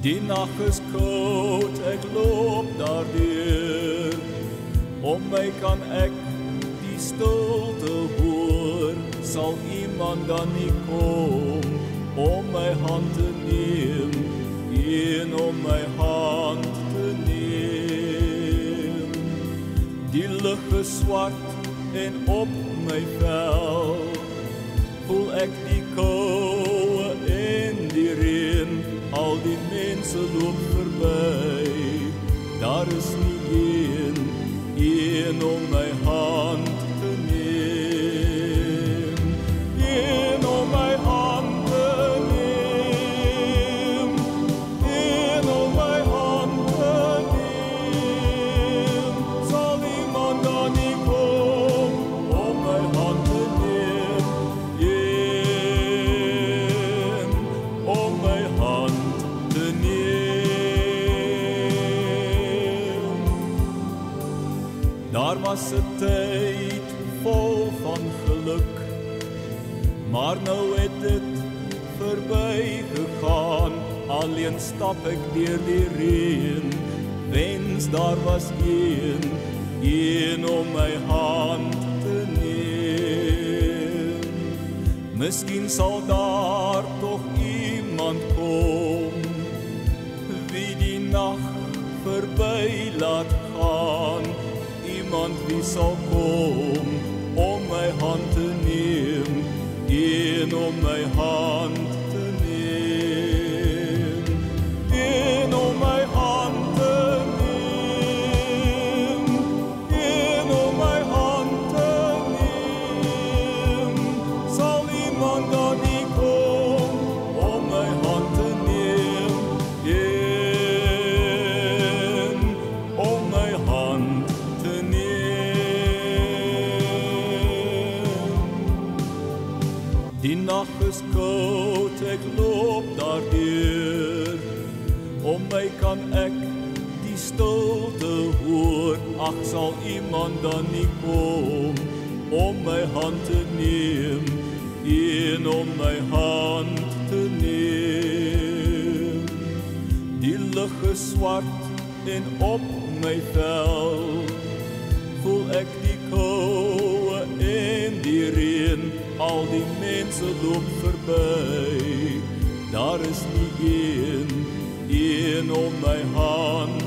Die nag is koud, ek loop daardeur. Om my kan ek die stilte hoor. Sal iemand dan nie kom om my hand te neem, een om my hand te neem. Die lug is swart en op my vel voel ek die koue en die reën. Al die mense loop verby, daar is nie een om my hand te neem, een om my hand te neem, een om my hand te neem. Sal iemand dan nie kom om my hand te neem, een om my hand te neem. Daar was 'n tyd vol van geluk, maar nou het dit verby gegaan. Alleen stap ek deur die reën, wens daar was een om my hand te neem. Miskien sal daar tog iemand kom, wie die nag verby laat gaan. Iemand wie sal kom om my hand te neem, een om my hand te neem, een om my hand te neem, een om my hand te neem. Sal iemand dan nie kom om my hand te neem, een om my hand te neem. Die nag is koud, ek loop daardeur. Om my kan ek die stilte hoor. Ag, sal iemand dan nie kom om my hand te neem, een om my hand te neem. Die lug is swart en op my vel voel ek die koue en die reën. Al die mense loop verby, daar is nie een om my hand